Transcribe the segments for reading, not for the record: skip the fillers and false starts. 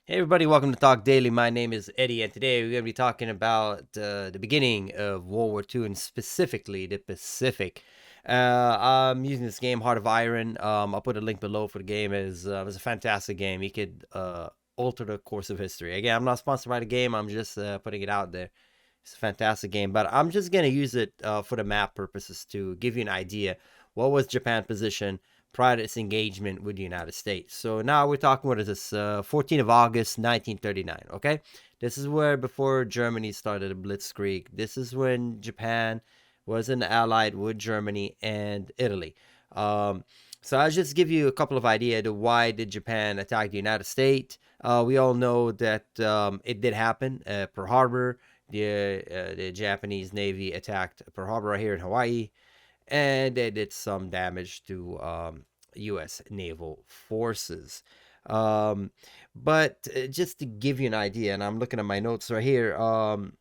Hey everybody, welcome to Talk Daily. My name is Eddie, and today we're going to be talking about the beginning of World War II and specifically the Pacific. I'm using this game, Heart of Iron. I'll put a link below for the game. It's a fantastic game. You could alter the course of history. Again, I'm not sponsored by the game. I'm just putting it out there. It's a fantastic game, but I'm just going to use it for the map purposes to give you an idea. What was Japan's position prior to its engagement with the United States? So now we're talking, what is this, 14th of August, 1939, okay? This is where, before Germany started a blitzkrieg, this is when Japan was an allied with Germany and Italy. Um, so I'll just give you a couple of ideas to why did Japan attack the United States. We all know that it did happen. Pearl Harbor, the Japanese Navy attacked Pearl Harbor right here in Hawaii, and they did some damage to U.S. naval forces. Um, but just to give you an idea, and I'm looking at my notes right here. And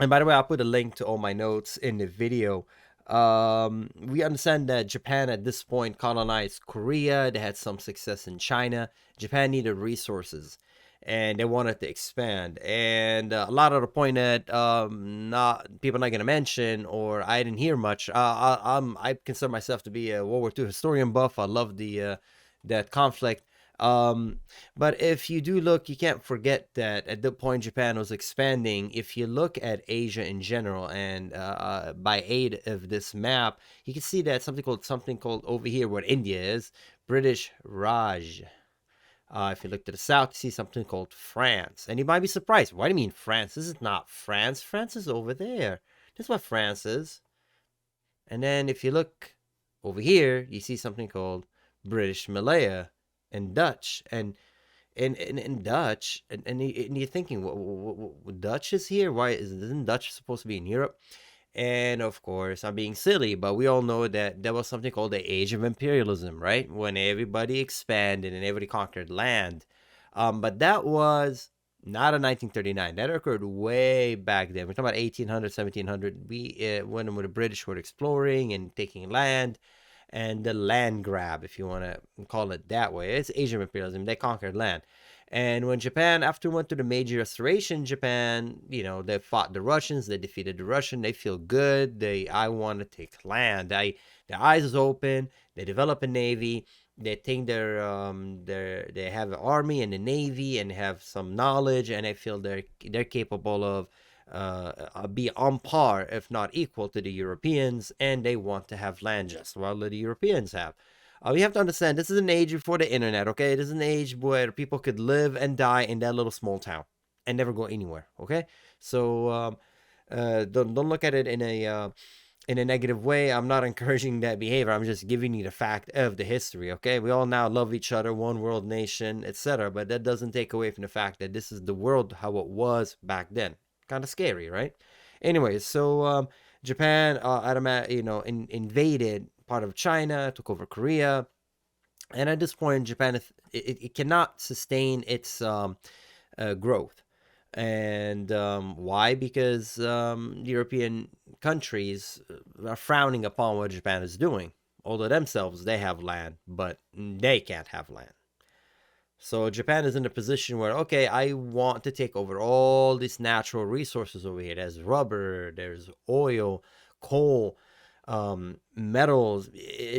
by the way, I'll put a link to all my notes in the video. We understand that Japan at this point colonized Korea. They had some success in China. Japan needed resources, and they wanted to expand. And a lot of the point that not people not gonna mention, or I didn't hear much. I consider myself to be a World War II historian buff. I love the that conflict. Um, but if you do look, you can't forget that at the point Japan was expanding, if you look at Asia in general, and by aid of this map, you can see that something called over here where India is, British Raj. If you look to the south, you see something called France. And you might be surprised. Why do you mean France? This is not France. France is over there. This is what France is. And then if you look over here, you see something called British Malaya and Dutch. And in Dutch, and you're thinking, what Dutch is here? Why isn't Dutch supposed to be in Europe? And of course, I'm being silly, but we all know that there was something called the Age of Imperialism, right? When everybody expanded and everybody conquered land. But that was not in 1939. That occurred way back then. We're talking about 1800, 1700. When the British were exploring and taking land, and the land grab, if you want to call it that way. It's Asian imperialism. They conquered land. And when Japan, after went through the Meiji Restoration, Japan, they fought the Russians, they defeated the Russian, they feel good. I want to take land. Their eyes is open. They develop a navy. They think they have an army and a navy and have some knowledge, and they feel they're capable of be on par, if not equal, to the Europeans, and they want to have land just while the Europeans have. We have to understand this is an age before the internet, okay? This is an age where people could live and die in that little small town and never go anywhere, okay? So don't look at it in a negative way. I'm not encouraging that behavior. I'm just giving you the fact of the history, okay? We all now love each other, one world nation, etc. But that doesn't take away from the fact that this is the world how it was back then. Kind of scary, right? Anyways, so Japan, invaded part of China, took over Korea, and at this point, Japan it cannot sustain its growth. And why? Because European countries are frowning upon what Japan is doing. Although themselves they have land, but they can't have land. So Japan is in a position where, okay, I want to take over all these natural resources over here. There's rubber, there's oil, coal, metals.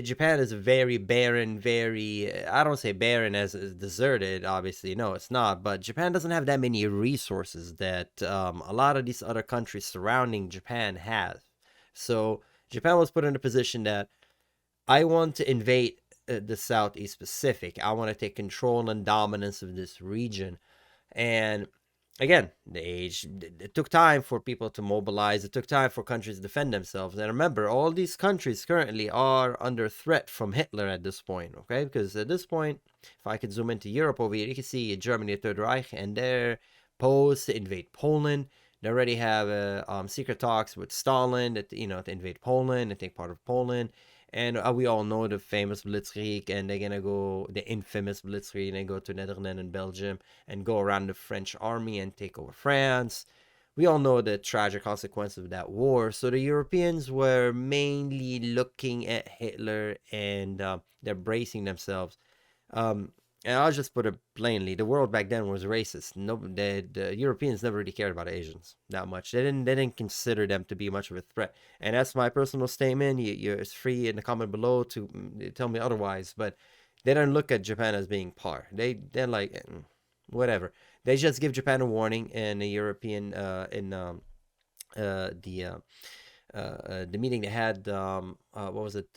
Japan is very barren, I don't say barren as deserted, obviously. No, it's not. But Japan doesn't have that many resources that a lot of these other countries surrounding Japan have. So Japan was put in a position that I want to invade the Southeast Pacific. I want to take control and dominance of this region. And again, it took time for people to mobilize. It took time for countries to defend themselves. And remember, all these countries currently are under threat from Hitler at this point, okay? Because at this point, if I could zoom into Europe over here, you can see Germany, the Third Reich, and they're posed to invade Poland. They already have secret talks with Stalin that to invade Poland and take part of Poland. And we all know the famous Blitzkrieg, and they're gonna go the infamous Blitzkrieg, and they go to Netherlands and Belgium and go around the French army and take over France. We all know the tragic consequences of that war. So the Europeans were mainly looking at Hitler, and they're bracing themselves. Um, And I'll just put it plainly: the world back then was racist. No, the Europeans never really cared about Asians that much. They didn't consider them to be much of a threat. And that's my personal statement. It's free in the comment below to tell me otherwise. But they don't look at Japan as being par. They're like whatever. They just give Japan a warning in the European in the the meeting they had. What was it?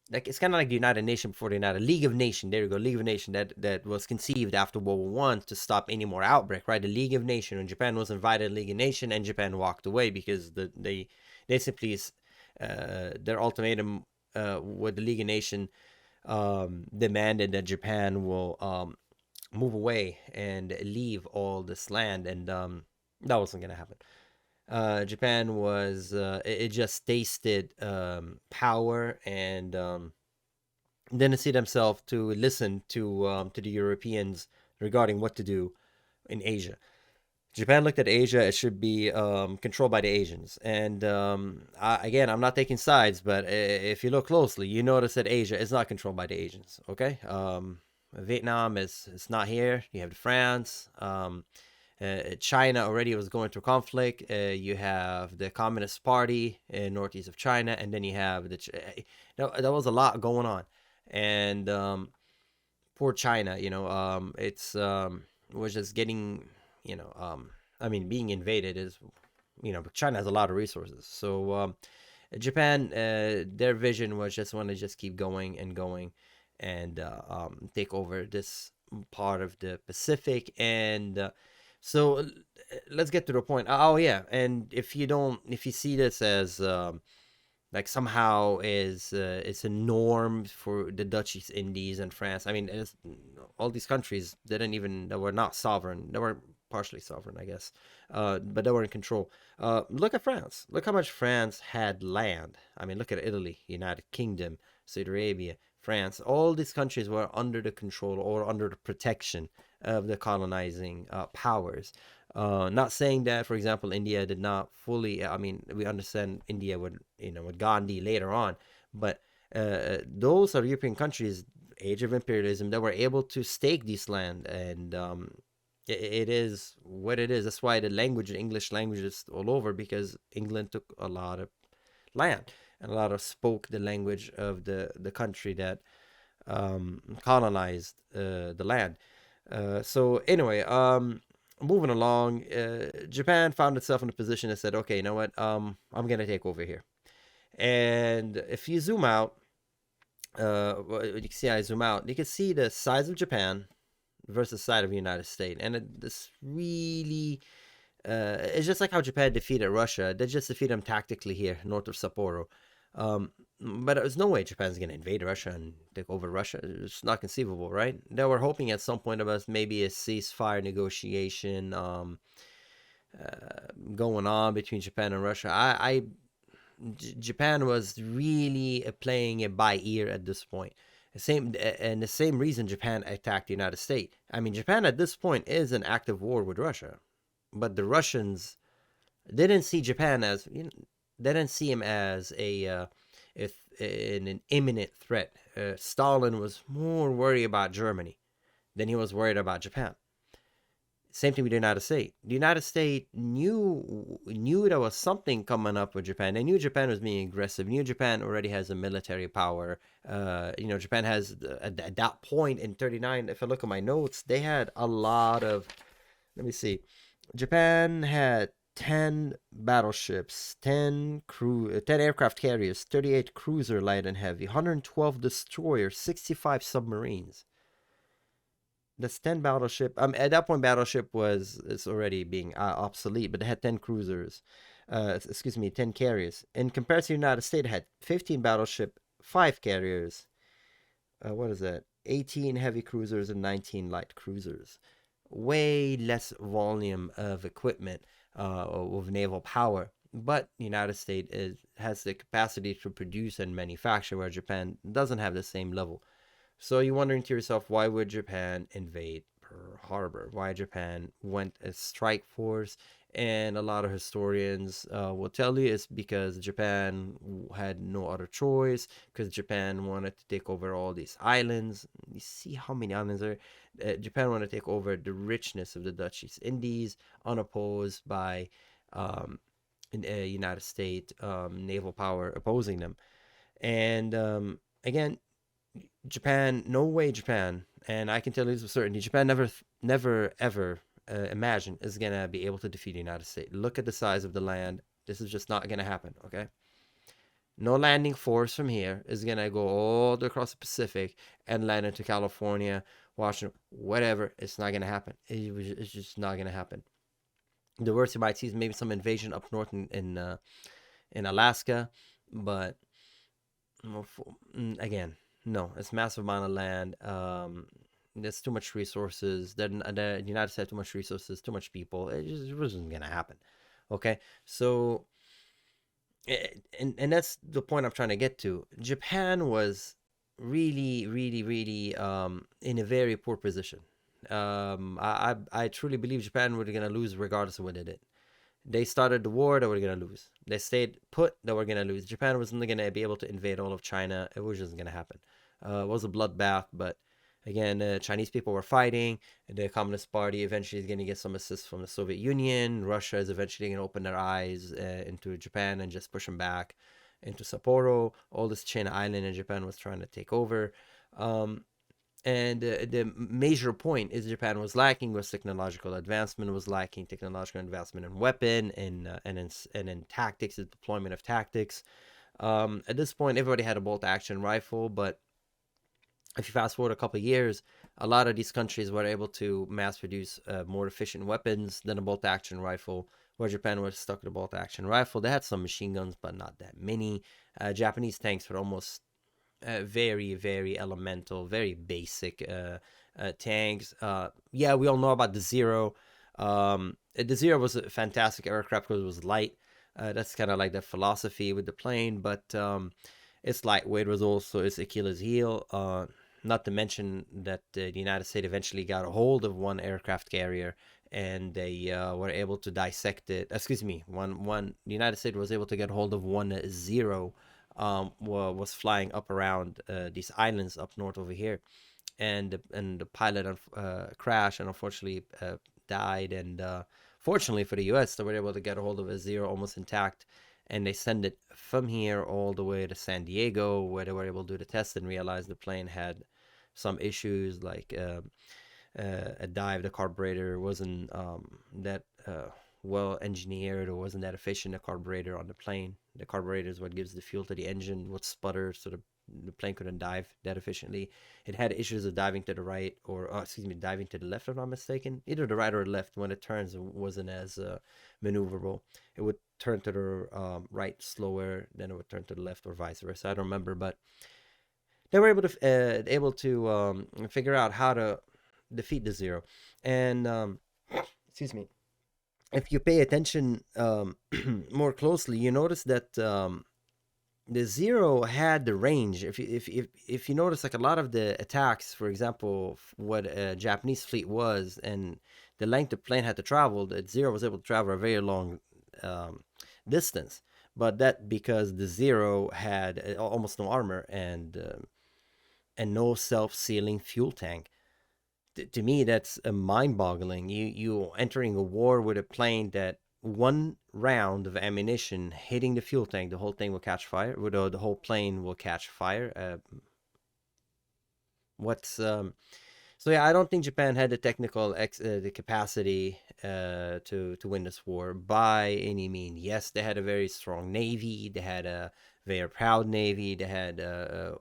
Like it's kind of like the United Nations before the United League of Nations. There you go, League of Nations that was conceived after World War One to stop any more outbreak, right? The League of Nations, and Japan was invited League of Nations, and Japan walked away because they simply their ultimatum with the League of Nations demanded that Japan will move away and leave all this land, and that wasn't gonna happen. Japan was it just tasted power and didn't see themselves to listen to the Europeans regarding what to do in Asia. Japan looked at Asia; it should be controlled by the Asians. And again, I'm not taking sides, but if you look closely, you notice that Asia is not controlled by the Asians. Okay, Vietnam is not here. You have France. China already was going through conflict. You have the Communist Party in northeast of China, and then you have there was a lot going on, and poor China, it's was just getting, I mean, being invaded is, China has a lot of resources, so Japan, their vision was just want to just keep going and going, and take over this part of the Pacific, and so let's get to the point. Oh yeah, and if you see this as like somehow is it's a norm for the Dutch East Indies and France. I mean, all these countries that were not sovereign. They were partially sovereign, I guess, but they were in control. Look at France. Look how much France had land. I mean, look at Italy, United Kingdom, Saudi Arabia, France. All these countries were under the control or under the protection of the colonizing powers. Not saying that, for example, India did not fully. I mean, we understand India with Gandhi later on, but those are European countries, Age of Imperialism, that were able to stake this land, and it is what it is. That's why the language, the English language, is all over, because England took a lot of land and a lot of spoke the language of the country that colonized the land. So anyway, moving along, Japan found itself in a position that said, okay, you know what, I'm gonna take over here. And if you zoom out, you can see I zoom out, you can see the size of Japan versus the size of the United States, and this really, it's just like how Japan defeated Russia. They just defeated them tactically here, north of Sapporo. But there's no way Japan's going to invade Russia and take over Russia. It's not conceivable, right? They were hoping at some point about maybe a ceasefire negotiation going on between Japan and Russia. Japan was really playing it by ear at this point. The same reason Japan attacked the United States. I mean, Japan at this point is in active war with Russia, but the Russians didn't see Japan as, they didn't see him as an imminent threat. Stalin was more worried about Germany than he was worried about Japan. Same thing with the United States. The United States knew there was something coming up with Japan. They knew Japan was being aggressive. Knew Japan already has a military power. Japan has at that point in '39. If I look at my notes, they had a lot of. Let me see. Japan had 10 battleships, 10 aircraft carriers, 38 cruiser light and heavy, 112 destroyers, 65 submarines. That's 10 battleship. At that point, battleship it's already being obsolete, but they had 10 cruisers. 10 carriers. In comparison to the United States, it had 15 battleship, 5 carriers. What is that? 18 heavy cruisers and 19 light cruisers. Way less volume of equipment with naval power. But the United States has the capacity to produce and manufacture, where Japan doesn't have the same level. So you're wondering to yourself, why would Japan invade Pearl Harbor. Why Japan went as strike force, and a lot of historians will tell you it's because Japan had no other choice, because Japan wanted to take over all these islands. You see how many islands are. Japan wanted to take over the richness of the Dutch East Indies, unopposed by United States naval power opposing them. And again, Japan, no way, Japan, and I can tell you this with certainty, Japan never, ever imagined is gonna be able to defeat the United States. Look at the size of the land. This is just not gonna happen. Okay, no landing force from here is gonna go all the way across the Pacific and land into California, Washington, whatever. It's not gonna happen. It's just not gonna happen. The worst you might see is maybe some invasion up north in Alaska, but again, no, it's massive amount of land. There's too much resources. The United States have too much resources, too much people. It wasn't gonna happen. Okay, so and that's the point I'm trying to get to. Japan was really, really, really in a very poor position. I truly believe Japan were gonna lose regardless of what they did. They started the war, they were going to lose. They stayed put, they were going to lose. Japan wasn't going to be able to invade all of China. It was just going to happen. It was a bloodbath, but again, Chinese people were fighting. The Communist Party eventually is going to get some assist from the Soviet Union. Russia is eventually going to open their eyes into Japan and just push them back into Sapporo. All this China Island in Japan was trying to take over. And the major point is Japan was lacking was technological advancement, was lacking technological advancement in weapon and in tactics, the deployment of tactics. At this point, everybody had a bolt-action rifle, but if you fast forward a couple of years, a lot of these countries were able to mass produce more efficient weapons than a bolt-action rifle, where Japan was stuck with a bolt-action rifle. They had some machine guns, but not that many. Japanese tanks were almost very, very elemental, very basic tanks. Yeah, we all know about the Zero. The Zero was a fantastic aircraft because it was light. That's kind of like the philosophy with the plane, but its lightweight was also its Achilles heel. Not to mention that the United States eventually got a hold of one aircraft carrier, and they were able to dissect it. Excuse me, the United States was able to get hold of one Zero. Was flying up around these islands up north over here, and the pilot crashed and unfortunately died. And fortunately for the U.S., they were able to get a hold of a Zero almost intact, and they send it from here all the way to San Diego, where they were able to do the test and realize the plane had some issues like a dive. The carburetor wasn't that well engineered, or wasn't that efficient. A carburetor on the plane, the carburetor is what gives the fuel to the engine, would sputter, so the plane couldn't dive that efficiently. It had issues of diving to the right, or diving to the left, if I'm not mistaken. Either the right or the left. When it turns, it wasn't as maneuverable. It would turn to the right slower, then it would turn to the left, or vice versa. I don't remember, but they were able to figure out how to defeat the Zero. And excuse me, if you pay attention more closely, you notice that the Zero had the range. If you notice, like a lot of the attacks, for example, what a Japanese fleet was, and the length the plane had to travel, the Zero was able to travel a very long distance. But that because the Zero had almost no armor and no self-sealing fuel tank. To me, that's mind-boggling. You entering a war with a plane that one round of ammunition hitting the fuel tank, the whole thing will catch fire. The whole plane will catch fire. So yeah, I don't think Japan had the technical the capacity to win this war by any means. Yes, they had a very strong navy. They had a very proud navy. They had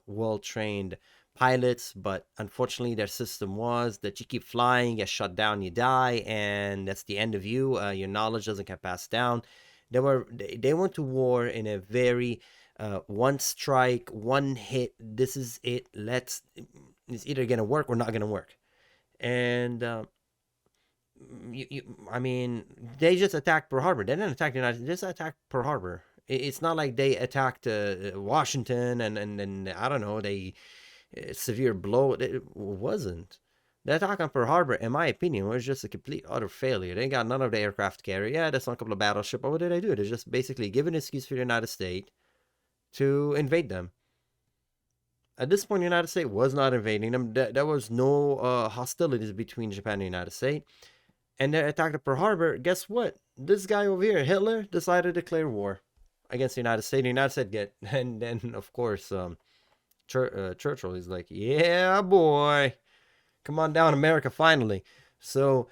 well-trained pilots, but unfortunately their system was that you keep flying, get shut down, you die, and that's the end of you. Your knowledge doesn't get passed down. They went to war in a very one strike, one hit, this is it, it's either gonna work or not gonna work. And I mean, they just attacked Pearl Harbor. They didn't attack the United States. They just attacked Pearl Harbor. It's not like they attacked Washington and I don't know, they severe blow. It wasn't. The attack on Pearl Harbor, in my opinion, was just a complete utter failure. They got none of the aircraft carrier. Yeah, that's on a couple of battleships, but what did they do? They just basically give an excuse for the United States to invade them. At this point, the United States was not invading them. There was no hostilities between Japan and the United States. And they attacked Pearl Harbor. Guess what? This guy over here, Hitler, decided to declare war against the United States. The United States get, and then of course, Churchill is like, yeah, boy, come on down, America, finally. So,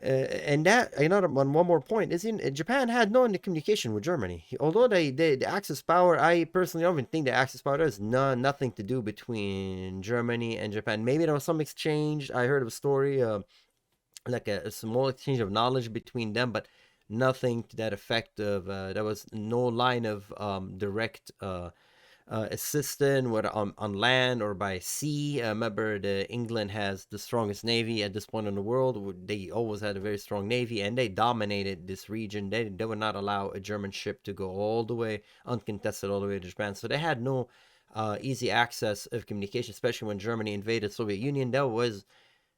and that another one more point is in Japan had no communication with Germany. Although the Axis power, I personally don't even think the Axis power has nothing to do between Germany and Japan. Maybe there was some exchange. I heard of a story, like a small exchange of knowledge between them, but nothing to that effect. Of there was no line of direct assistant, whether on land or by sea. Remember, England has the strongest navy at this point in the world. They always had a very strong navy, and they dominated this region. They would not allow a German ship to go all the way uncontested all the way to Japan. So they had no easy access of communication, especially when Germany invaded Soviet Union.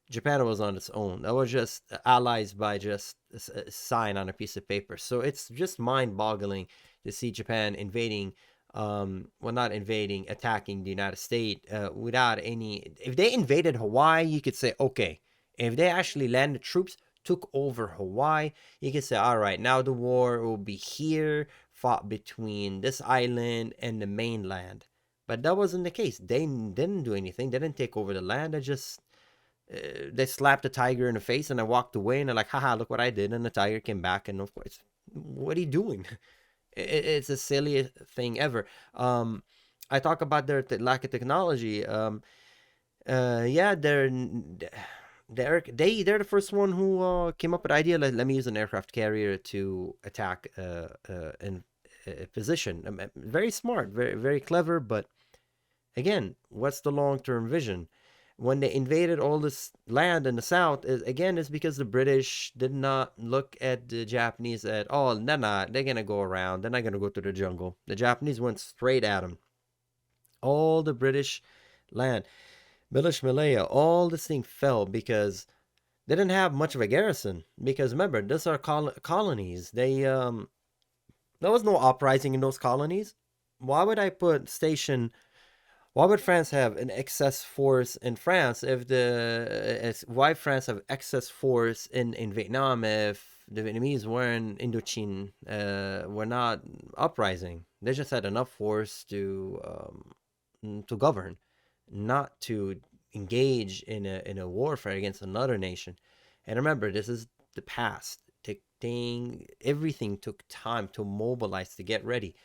Japan was on its own. That was just allies by just a sign on a piece of paper. So it's just mind-boggling to see Japan invading, well, not invading, attacking the United States without any. If they invaded Hawaii, you could say, okay. If they actually landed troops, took over Hawaii, you could say, all right, now the war will be here, fought between this island and the mainland. But that wasn't the case. They didn't do anything. They didn't take over the land. They slapped the tiger in the face and I walked away and they're like, haha, look what I did. And the tiger came back and of course, what are you doing? It's the silliest thing ever. I talk about their lack of technology. Yeah, they're the first one who came up with the idea. Let me use an aircraft carrier to attack in a position. Very smart, very very clever. But again, what's the long term vision? When they invaded all this land in the south, is because the British did not look at the Japanese at all. They're gonna go around. They're not gonna go to the jungle. The Japanese went straight at them. All the British land, British Malaya, all this thing fell because they didn't have much of a garrison. Because remember, these are colonies. There was no uprising in those colonies. Why would I put station? Why would France have an excess force in France why France have excess force in Vietnam if the Vietnamese were in Indochine were not uprising? They just had enough force to govern, not to engage in a warfare against another nation. And remember, this is the past. Everything took time to mobilize to get ready.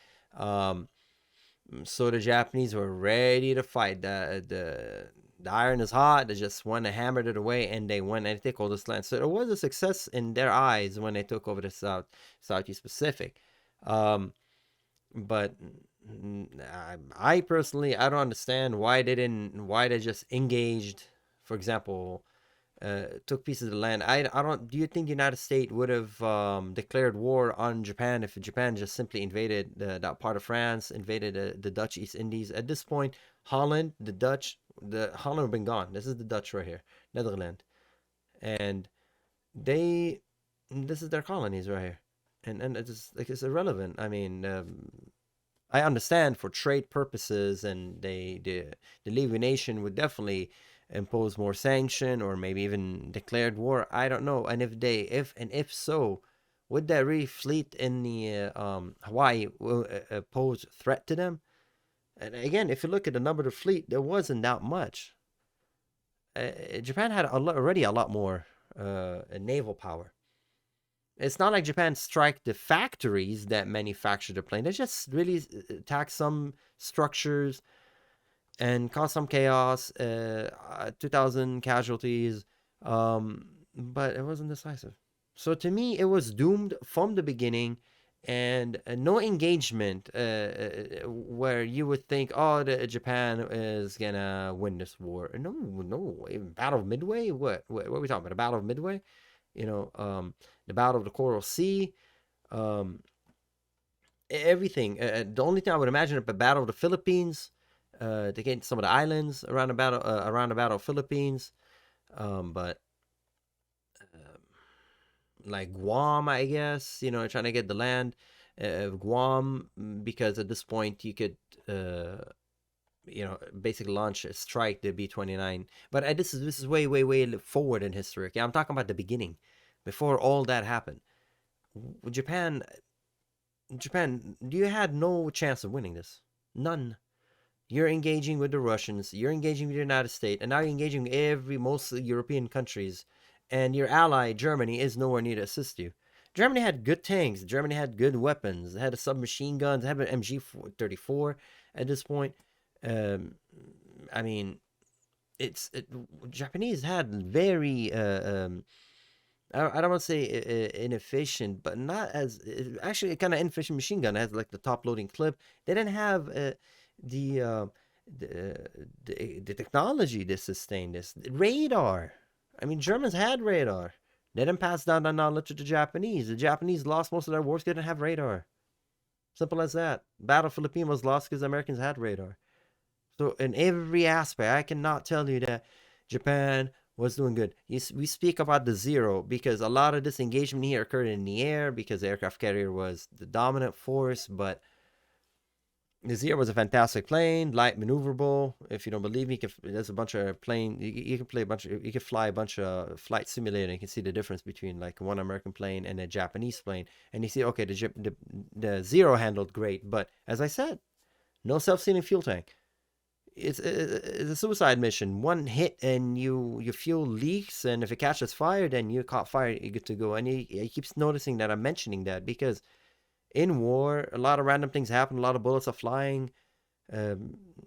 So the Japanese were ready to fight. The iron is hot. They just went and hammered it away, and they went and took all this land. So it was a success in their eyes when they took over the Southeast Pacific. But I personally, I don't understand why they just engaged. For example, took pieces of the land. I don't. Do you think the United States would have declared war on Japan if Japan just simply invaded that part of France, invaded the Dutch East Indies? At this point, Holland, the Holland have been gone. This is the Dutch right here, Netherlands, and this is their colonies right here, and it's irrelevant. I mean. I understand for trade purposes, and the League Nation would definitely impose more sanction or maybe even declared war. I don't know. And if so, would that really fleet in the Hawaii pose a threat to them? And again, if you look at the number of the fleet, there wasn't that much. Japan had already a lot more naval power. It's not like Japan strike the factories that manufacture the plane. They just really attack some structures and cause some chaos. 2,000 casualties, but it wasn't decisive. So to me, it was doomed from the beginning, and no engagement where you would think, oh, Japan is gonna win this war. No, even Battle of Midway. What are we talking about? A Battle of Midway? The Battle of the Coral Sea, everything. The only thing I would imagine is the Battle of the Philippines, to get some of the islands around the Battle of Philippines. But like Guam, I guess, trying to get the land of Guam, because at this point you could, basically launch a strike the B-29. But this is way, way, way forward in history. Okay, I'm talking about the beginning, before all that happened. Japan, Japan, you had no chance of winning this. None. You're engaging with the Russians, you're engaging with the United States, and now you're engaging with most European countries, and your ally Germany is nowhere near to assist you. Germany had good tanks. Germany had good weapons. They had a submachine guns. They had an MG34 at this point. Um, I mean, Japanese had very I don't want to say inefficient, but not as actually a kind of inefficient machine gun. It has like the top loading clip. They didn't have the, uh, the the technology to sustain this radar. I mean, Germans had radar. They didn't pass down that knowledge to the Japanese. The Japanese lost most of their wars. They didn't have radar. Simple as that. Battle of Philippines was lost because the Americans had radar. So in every aspect, I cannot tell you that Japan was doing good. We speak about the zero because a lot of this engagement here occurred in the air because the aircraft carrier was the dominant force. But the zero was a fantastic plane, light, maneuverable. If you don't believe me, there's a bunch of plane. You can play a bunch. You can fly a bunch of flight simulator. And you can see the difference between like one American plane and a Japanese plane, and you see okay, the zero handled great, but as I said, no self-sealing fuel tank. It's a suicide mission. One hit and your fuel leaks, and if it catches fire, then you caught fire. You're good to go. And he keeps noticing that I'm mentioning that because in war, a lot of random things happen. A lot of bullets are flying.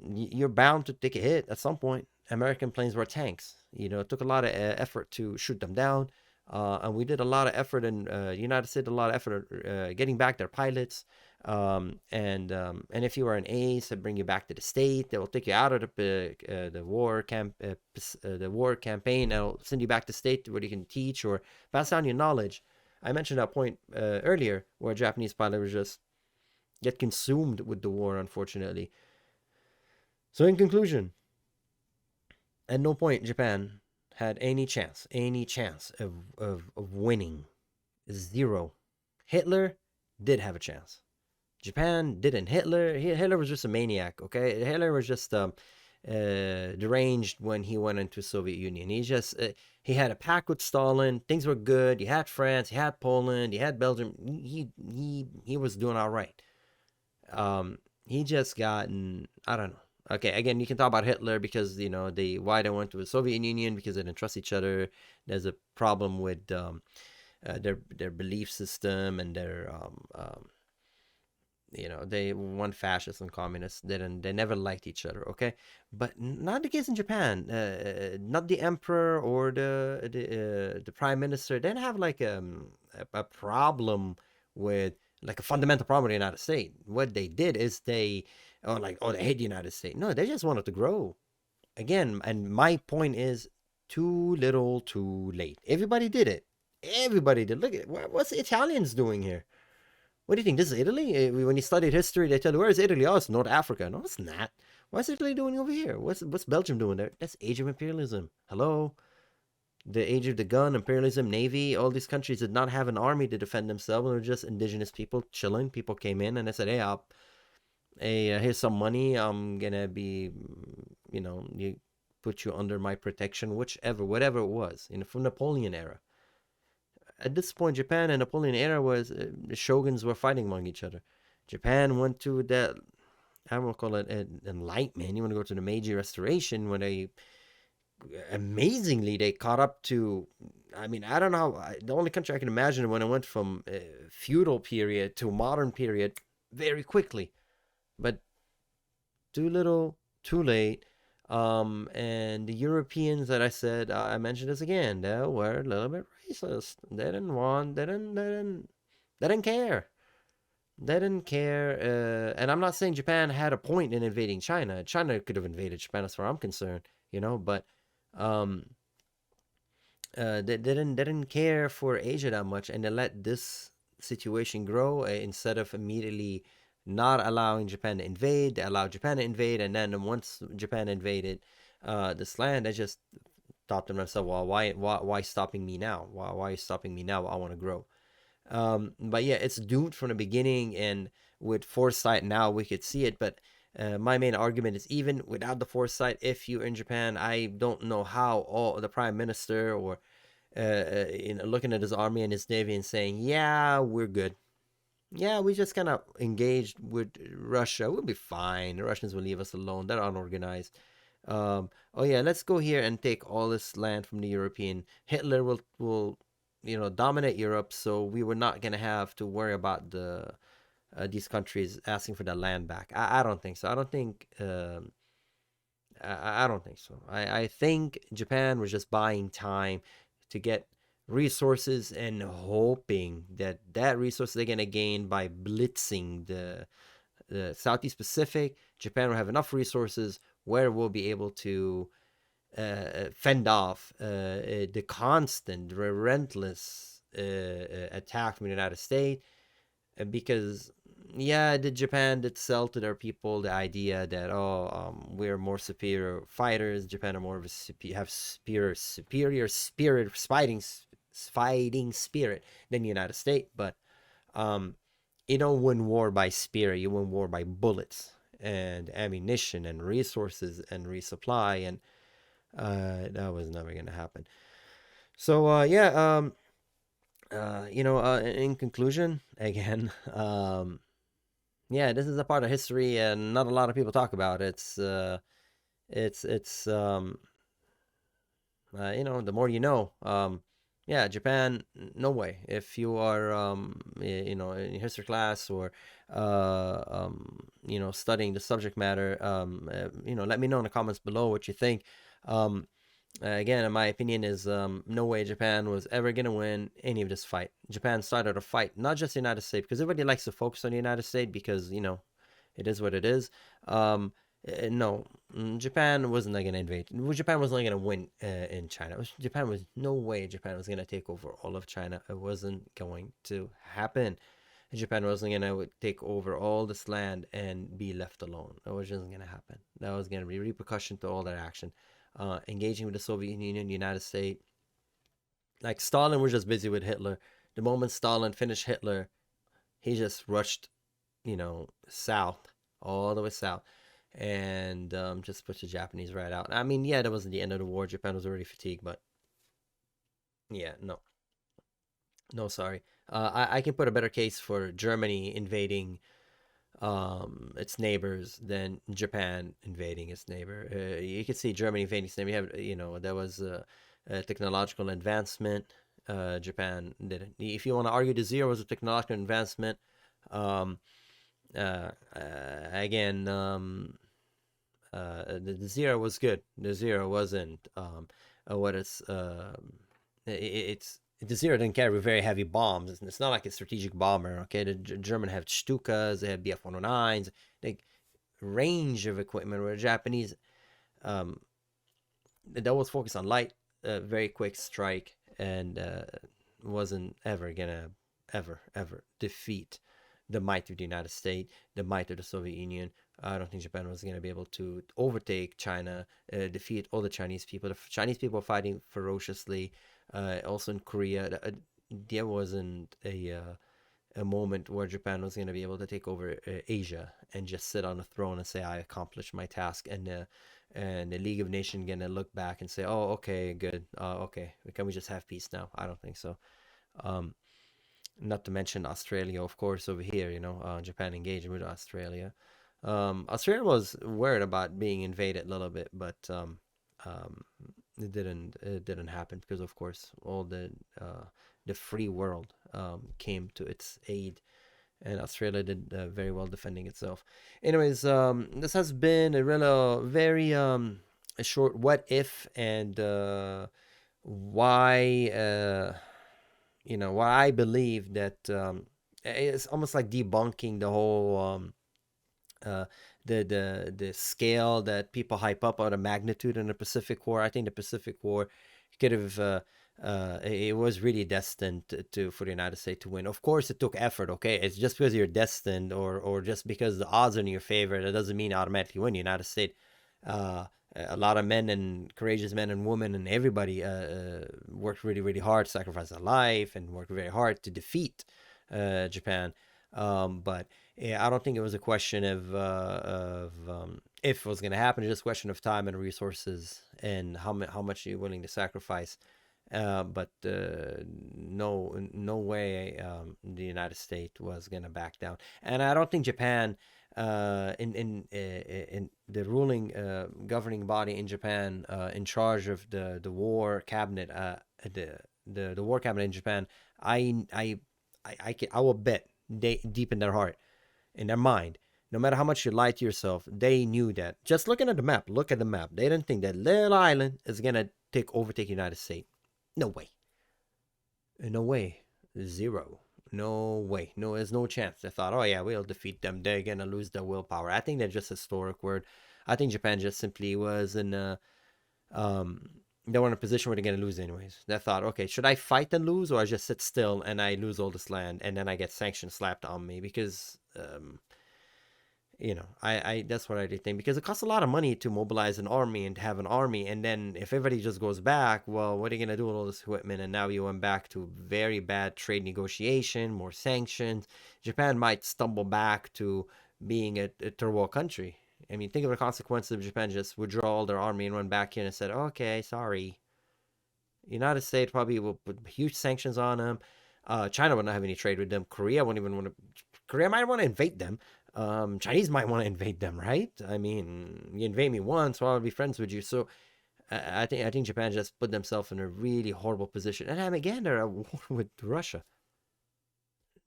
You're bound to take a hit at some point. American planes were tanks. It took a lot of effort to shoot them down. And we did a lot of effort, and United States did a lot of effort getting back their pilots. And if you are an ace, they bring you back to the state. They will take you out of the war campaign. They'll send you back to state where you can teach or pass down your knowledge. I mentioned that point earlier, where a Japanese pilot was just get consumed with the war, unfortunately. So in conclusion, at no point Japan had any chance of winning. Zero. Hitler did have a chance. Japan didn't. Hitler was just a maniac. Okay, Hitler was just deranged when he went into Soviet Union. He had a pact with Stalin. Things were good. You had France. You had Poland. You had Belgium. He was doing all right. He just gotten, I don't know. Okay, again, you can talk about Hitler because why they went to the Soviet Union because they didn't trust each other. There's a problem with their belief system and their they one fascists and communists. They never liked each other. Okay, but not the case in Japan. Not the emperor or the prime minister. They didn't have like a problem with like a fundamental problem with the United States. What they did is they hate the United States. No, they just wanted to grow again. And my point is, too little, too late. Everybody did it. Everybody did. Look at what's the Italians doing here. What do you think? This is Italy? When you studied history, they tell you, where is Italy? Oh, it's North Africa. No, it's not. What's Italy doing over here? What's Belgium doing there? That's Age of Imperialism. Hello? The age of the gun, imperialism, navy, all these countries did not have an army to defend themselves. They were just indigenous people chilling. People came in and they said, hey, here's some money. I'm going to be, you put you under my protection, whatever it was, from Napoleon era. At this point, Japan and Napoleon era was the shoguns were fighting among each other. Japan went to that, I won't call it enlightenment. You want to go to the Meiji Restoration when they amazingly they caught up to. I mean, I don't know. The only country I can imagine when it went from feudal period to modern period very quickly, but too little, too late. And the Europeans that I said, I mentioned this again, they were a little bit racist. They didn't care. They didn't care. And I'm not saying Japan had a point in invading China. China could have invaded Japan as far as I'm concerned, but um, they didn't care for Asia that much, and they let this situation grow instead of immediately not allowing Japan to invade. They allowed Japan to invade, and then once Japan invaded this land, they just thought to myself, well, why stopping me now? Why are you stopping me now? I want to grow. But yeah, it's doomed from the beginning, and with foresight now we could see it. But my main argument is, even without the foresight, if you're in Japan, I don't know how all the prime minister or looking at his army and his navy and saying, yeah, we're good. Yeah, we just kind of engaged with Russia. We'll be fine. The Russians will leave us alone. They're unorganized. Oh yeah, let's go here and take all this land from the European. Hitler will dominate Europe, so we were not gonna have to worry about these countries asking for that land back. I don't think so. I don't think I don't think so. I think Japan was just buying time to get resources and hoping that resource they're gonna gain by blitzing the Southeast Pacific. Japan will have enough resources where we'll be able to fend off the constant, relentless attack from the United States. Because yeah, the Japan did sell to their people the idea that we're more superior fighters. Japan are more of a have superior spirit, fighting spirit than the United States. But you don't win war by spirit. You win war by bullets and ammunition and resources and resupply, and that was never gonna happen. So in conclusion, again, yeah, this is a part of history and not a lot of people talk about. It's the more you know. Yeah, Japan, no way. If you are in history class or studying the subject matter, let me know in the comments below what you think. Again, in my opinion, is no way Japan was ever going to win any of this fight. Japan started a fight, not just the United States, because everybody likes to focus on the United States because, it is what it is. No, Japan wasn't going to invade. Japan wasn't going to win in China. Japan was no way Japan was going to take over all of China. It wasn't going to happen. Japan wasn't going to take over all this land and be left alone. That was just going to happen. That was going to be repercussion to all that action. Engaging with the Soviet Union, United States. Like Stalin was just busy with Hitler. The moment Stalin finished Hitler, he just rushed, south, all the way south, and just pushed the Japanese right out. I mean, yeah, that wasn't the end of the war. Japan was already fatigued, but yeah, no, sorry. I can put a better case for Germany invading its neighbors than Japan invading its neighbor. You can see Germany invading its neighbor. There was a technological advancement. Japan did. If you want to argue the zero was a technological advancement, again, the zero was good. The zero wasn't what it's the Zero didn't carry very heavy bombs. It's not like a strategic bomber. Okay, the German have Stukas, they have Bf-109s, like range of equipment. Where the Japanese, that was focused on light, very quick strike, and wasn't ever gonna ever defeat the might of the United States, the might of the Soviet Union. I don't think Japan was going to be able to overtake China, defeat all the Chinese people. The Chinese people were fighting ferociously. Also in Korea, there wasn't a moment where Japan was going to be able to take over Asia and just sit on a throne and say, I accomplished my task. And the League of Nations going to look back and say, oh, okay, good. Okay, can we just have peace now? I don't think so. Not to mention Australia, of course, over here, Japan engaged with Australia. Australia was worried about being invaded a little bit, but it didn't happen because, of course, all the free world came to its aid, and Australia did very well defending itself. Anyways, this has been a very a short what if and why. Why I believe that it's almost like debunking the whole the scale that people hype up on the magnitude in the Pacific War. I think the Pacific War could have it was really destined for the United States to win. Of course, it took effort. Okay, it's just because you're destined or just because the odds are in your favor, that doesn't mean automatically win. The United States a lot of men and courageous men and women and everybody worked really, really hard, sacrificed their life, and worked very hard to defeat Japan. But yeah, I don't think it was a question of if it was going to happen. It's just a question of time and resources and how much you're willing to sacrifice. But no way the United States was gonna back down, and I don't think Japan, in the ruling governing body in Japan, in charge of the war cabinet, the war cabinet in Japan, I will bet they deep in their heart, in their mind, no matter how much you lie to yourself, they knew that. Just looking at the map, look at the map. They didn't think that little island is gonna overtake the United States. No way. No way. Zero. No way. No, there's no chance. They thought, oh yeah, we'll defeat them. They're gonna lose their willpower. I think that's just a historic word. I think Japan just simply was in they were in a position where they're gonna lose anyways. They thought, okay, should I fight and lose, or I just sit still and I lose all this land and then I get sanctions slapped on me? Because I that's what I did think, because it costs a lot of money to mobilize an army and to have an army, and then if everybody just goes back, well, what are you gonna do with all this equipment? And now you went back to very bad trade negotiation, more sanctions. Japan might stumble back to being a third world country. I mean, think of the consequences of Japan just withdraw all their army and run back here and said, okay, sorry. United States probably will put huge sanctions on them. China would not have any trade with them. Korea won't even want to. Korea might want to invade them. Chinese might want to invade them, right? I mean, you invade me once, well, I'll be friends with you. So I think Japan just put themselves in a really horrible position. And again, they're at war with Russia.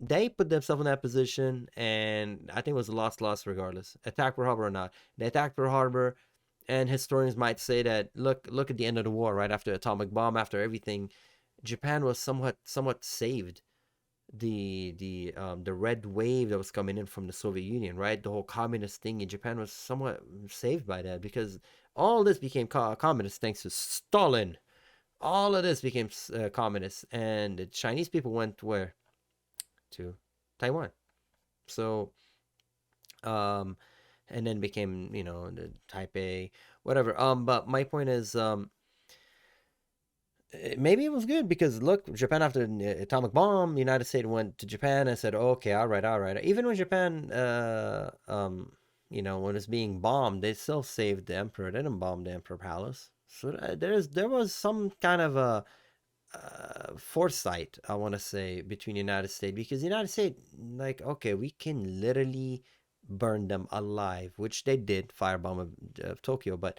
They put themselves in that position, and I think it was a loss regardless. Attack Pearl Harbor or not, they attacked Pearl Harbor, and historians might say that look at the end of the war, right after the atomic bomb, after everything, Japan was somewhat saved. The red wave that was coming in from the Soviet Union, right? The whole communist thing in Japan was somewhat saved by that, because all this became communist thanks to Stalin. All of this became communist, and the Chinese people went where? To Taiwan. So, and then became, the Taipei, whatever. But my point is, maybe it was good, because look, Japan, after the atomic bomb, the United States went to Japan and said, okay, all right. Even when Japan, when it's being bombed, they still saved the emperor. They didn't bomb the emperor palace. So there was some kind of a foresight, I want to say, between the United States, because the United States, like, okay, we can literally burn them alive, which they did, firebomb of Tokyo, but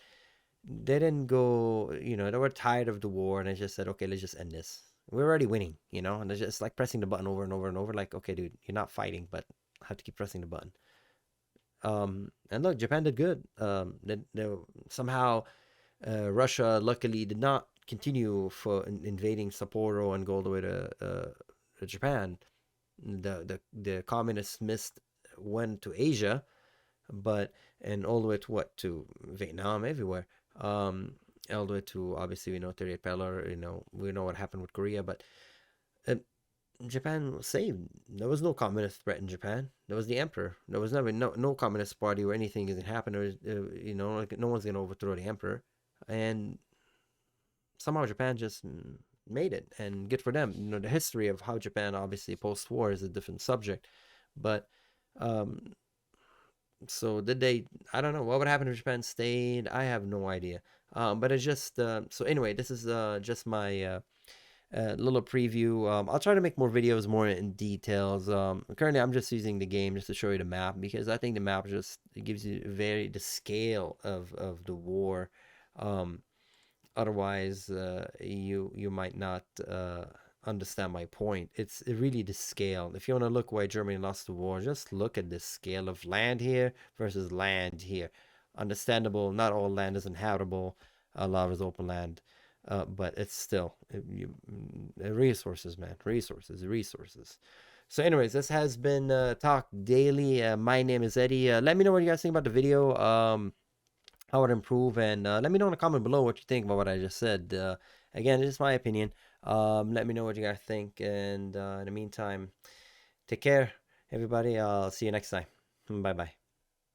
they didn't go, they were tired of the war, and they just said, okay, let's just end this. We're already winning, and it's just like pressing the button over and over and over, like, okay, dude, you're not fighting, but I have to keep pressing the button. And look, Japan did good. They somehow, Russia luckily did not continue for invading Sapporo and go all the way to Japan. The communists went to Asia, and all the way to what, to Vietnam, everywhere. All the way to, obviously, we know 38 Peller, we know what happened with Korea, but Japan was saved. There was no communist threat in Japan. There was the emperor. There was never no communist party or anything is gonna happen. There was, like, no one's gonna overthrow the emperor, and somehow Japan just made it, and good for them. The history of how Japan, obviously, post-war is a different subject, but so did they? I don't know what would happen if Japan stayed. I have no idea. But it's just so anyway. This is just my little preview. I'll try to make more videos, more in details. Currently, I'm just using the game just to show you the map, because I think the map just, it gives you the scale of the war. Otherwise, you might not understand my point. It's really the scale. If you want to look why Germany lost the war, just look at the scale of land here versus land here. Understandable, not all land is inhabitable. A lot is open land, but it's still resources, man. Resources. So anyways, this has been Talk Daily. My name is Eddie. Let me know what you guys think about the video, how it improve, and let me know in the comment below what you think about what I just said. Again, it's just my opinion. Let me know what you guys think, and in the meantime, take care, everybody. I'll see you next time. Bye bye.